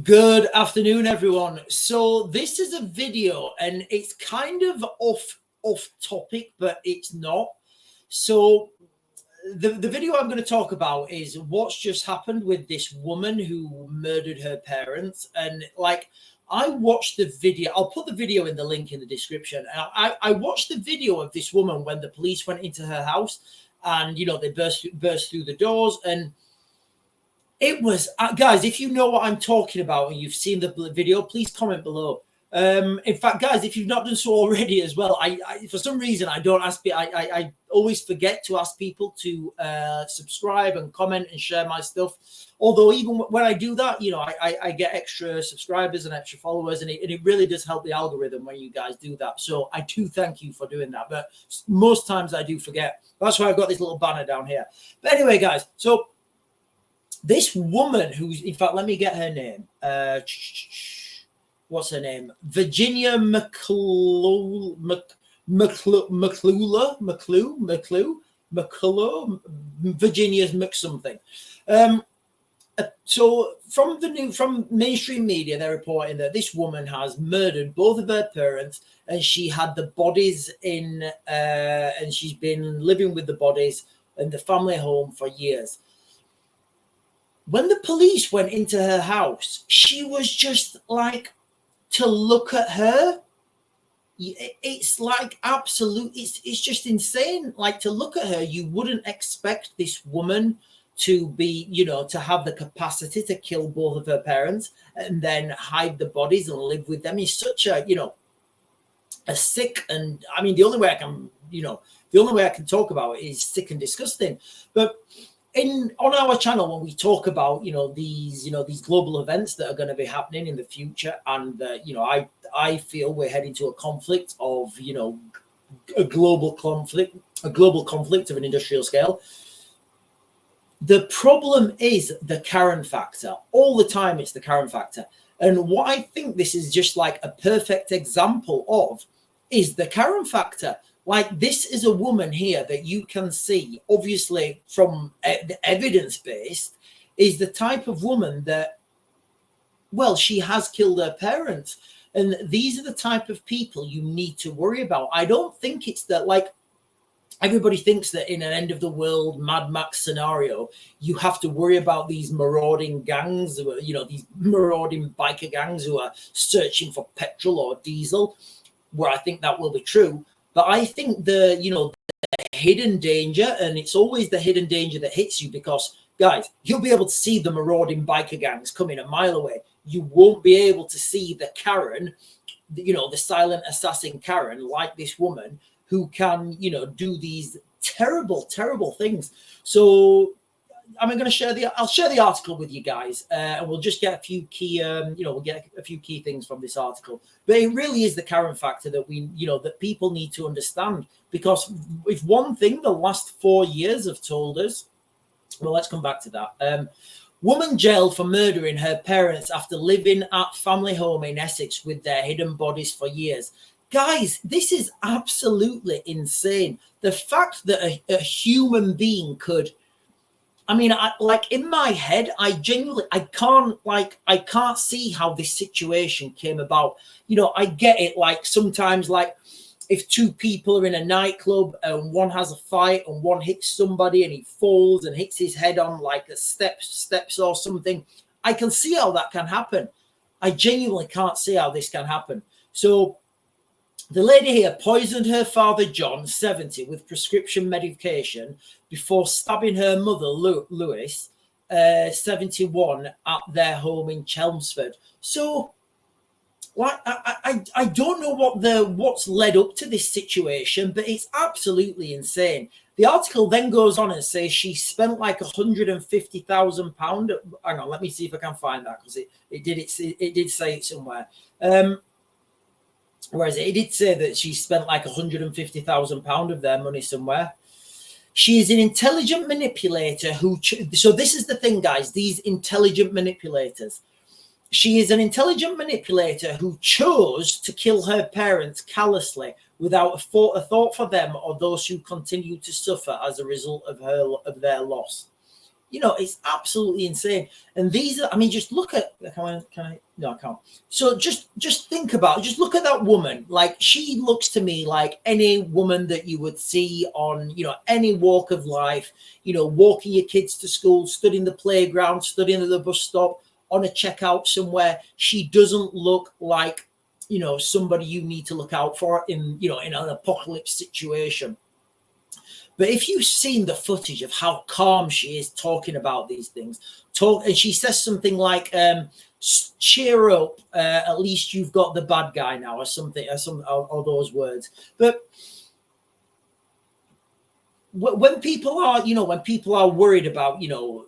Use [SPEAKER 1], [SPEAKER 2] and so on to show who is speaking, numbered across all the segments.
[SPEAKER 1] Good afternoon, everyone. So this is a video, and it's kind of off topic, but it's not. So the video I'm going to talk about is what's just happened with this woman who murdered her parents. And like, I watched the video. I'll put the video in the link in the description. I watched the video of this woman when the police went into her house, and they burst through the doors. And it was, guys, if you know what I'm talking about and you've seen the video, please comment below. In fact, guys, if you've not done so already as well, I for some reason I don't ask. I always forget to ask people to subscribe and comment and share my stuff. Although even when I do that, I get extra subscribers and extra followers, and it really does help the algorithm when you guys do that. So I do thank you for doing that. But most times I do forget. That's why I've got this little banner down here. But anyway, guys, so this woman who's, in fact, let me get her name. What's her name? Virginia McClure, Virginia's McSomething. So from mainstream media, they're reporting that this woman has murdered both of her parents, and she had the bodies in, and she's been living with the bodies in the family home for years. When the police went into her house, she was just like, to look at her, it's like absolute, it's just insane. Like, to look at her, you wouldn't expect this woman to be, to have the capacity to kill both of her parents and then hide the bodies and live with them. Is such a, a sick, and I mean, the only way I can talk about it is sick and disgusting. But on our channel, when we talk about these global events that are going to be happening in the future, and I feel we're heading to a conflict of a global conflict of an industrial scale. The problem is the Karen factor. All the time it's the Karen factor. And what I think this is just like a perfect example of is the Karen factor. Like, this is a woman here that you can see, obviously, from the evidence-based, is the type of woman that, well, she has killed her parents. And these are the type of people you need to worry about. I don't think it's that, like, everybody thinks that in an end-of-the-world Mad Max scenario, you have to worry about these marauding gangs, these marauding biker gangs who are searching for petrol or diesel, where I think that will be true. But I think the hidden danger, and it's always the hidden danger that hits you, because, guys, you'll be able to see the marauding biker gangs coming a mile away. You won't be able to see the Karen, the silent assassin Karen, like this woman, who can, do these terrible, terrible things. So I'm going to share I'll share the article with you guys, and we'll just get a few key, we'll get a few key things from this article. But it really is the Karen factor that that people need to understand, because if one thing the last 4 years have told us, well, let's come back to that. Woman jailed for murdering her parents after living at family home in Essex with their hidden bodies for years. Guys, this is absolutely insane. The fact that a human being could, I mean, like, in my head, I can't see how this situation came about. I get it. Like, sometimes, like, if two people are in a nightclub and one has a fight and one hits somebody and he falls and hits his head on like a steps or something, I can see how that can happen. I genuinely can't see how this can happen. So the lady here poisoned her father, John, 70, with prescription medication before stabbing her mother, Lewis, 71, at their home in Chelmsford. So, like, I don't know what's led up to this situation, but it's absolutely insane. The article then goes on and says she spent like £150,000. Hang on, let me see if I can find that, because it did say it somewhere. Where is it? It did say that she spent like £150,000 of their money somewhere. She is an intelligent manipulator so this is the thing, guys, these intelligent manipulators. She is an intelligent manipulator who chose to kill her parents callously without a thought for them or those who continue to suffer as a result of their loss. You know, it's absolutely insane. And these are, I mean, just look at, can I, no, I can't. So just think about, just look at that woman. Like, she looks to me like any woman that you would see on, you know, any walk of life, you know, walking your kids to school, studying the playground, studying at the bus stop, on a checkout somewhere. She doesn't look like, you know, somebody you need to look out for in, you know, in an apocalypse situation. But if you've seen the footage of how calm she is talking about these things, and she says something like, cheer up, at least you've got the bad guy now, or something, or those words. But when people are, you know, when people are worried about, you know,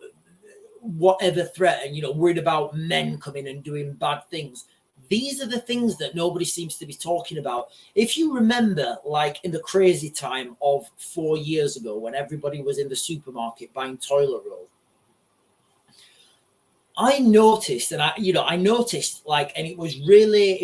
[SPEAKER 1] whatever threat, and, you know, worried about men coming and doing bad things, these are the things that nobody seems to be talking about. If you remember, like in the crazy time of 4 years ago, when everybody was in the supermarket buying toilet roll, I noticed, and I noticed, like, and it was really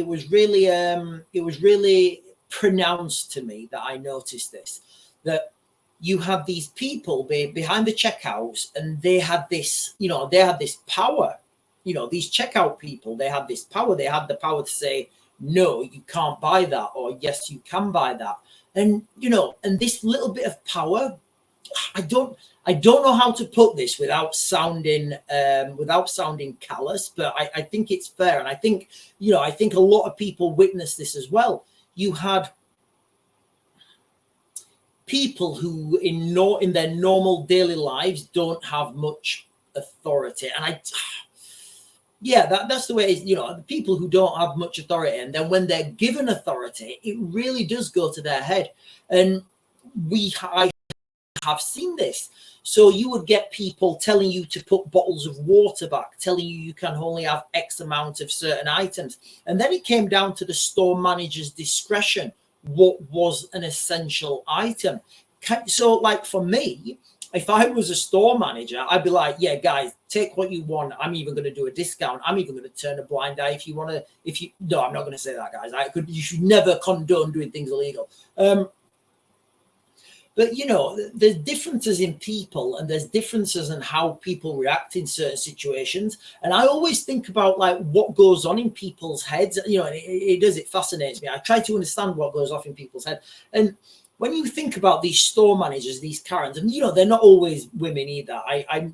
[SPEAKER 1] pronounced to me that I noticed this, that you have these people behind the checkouts, and they had this, you know, they had this power. You know, these checkout people, they had this power. They had the power to say, no, you can't buy that, or yes, you can buy that. And, you know, and this little bit of power, I don't know how to put this without sounding callous, but I think it's fair. And I think, you know, I think a lot of people witnessed this as well. You had people who in their normal daily lives don't have much authority. And yeah, that's the way it is. You know, the people who don't have much authority, and then when they're given authority, it really does go to their head. And I have seen this. So you would get people telling you to put bottles of water back, telling you can only have X amount of certain items. And then it came down to the store manager's discretion what was an essential item. So, like, for me, if I was a store manager, I'd be like, yeah, guys, take what you want. I'm even going to do a discount. I'm even going to turn a blind eye if you want to. No, I'm not going to say that, guys. You should never condone doing things illegal. But, you know, there's differences in people, and there's differences in how people react in certain situations. And I always think about, like, what goes on in people's heads. You know, it fascinates me. I try to understand what goes off in people's head. And when you think about these store managers, these Karens, and, you know, they're not always women either.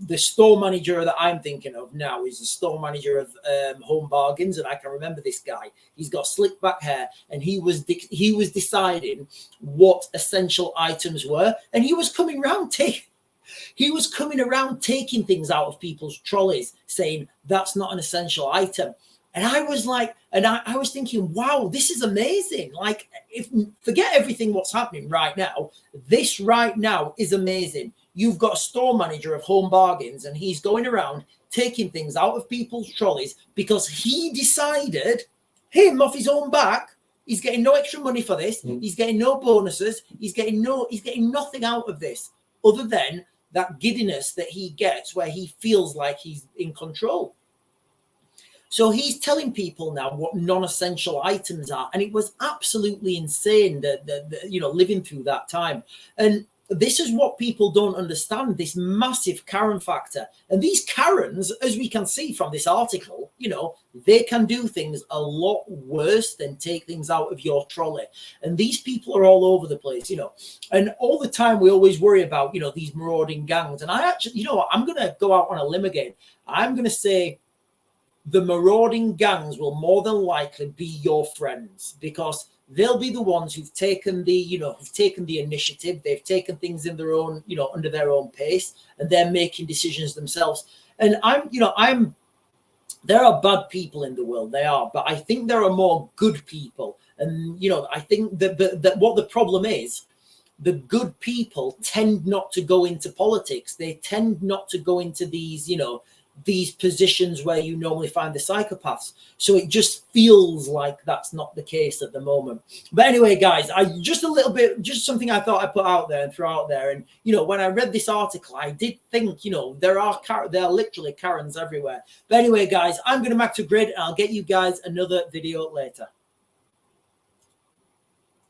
[SPEAKER 1] The store manager that I'm thinking of now is the store manager of Home Bargains, and I can remember this guy. He's got slick back hair, and he was deciding what essential items were, and he was coming around taking things out of people's trolleys, saying that's not an essential item. And I was like, and I was thinking, wow, this is amazing. Like, forget everything what's happening right now. This right now is amazing. You've got a store manager of Home Bargains, and he's going around taking things out of people's trolleys because he decided, him off his own back, he's getting no extra money for this. He's getting no bonuses. He's getting nothing out of this other than that giddiness that he gets where he feels like he's in control. So he's telling people now what non-essential items are. And it was absolutely insane that you know, living through that time. And this is what people don't understand, this massive Karen factor. And these Karens, as we can see from this article, you know, they can do things a lot worse than take things out of your trolley. And these people are all over the place, you know. And all the time we always worry about, you know, these marauding gangs. And I actually, you know what, I'm going to go out on a limb again. I'm going to say, the marauding gangs will more than likely be your friends, because they'll be the ones who've taken the initiative. They've taken things in their own, you know, under their own pace, and they're making decisions themselves. And there are bad people in the world, they are, but I think there are more good people. And, you know, I think that what the problem is, the good people tend not to go into politics. They tend not to go into these, you know, these positions where you normally find the psychopaths. So it just feels like that's not the case at the moment. But anyway, guys, just something I thought I'd put out there and throw out there. And, you know, when I read this article, I did think, you know, there are literally Karens everywhere. But anyway, guys, I'm going to back to grid, and I'll get you guys another video later.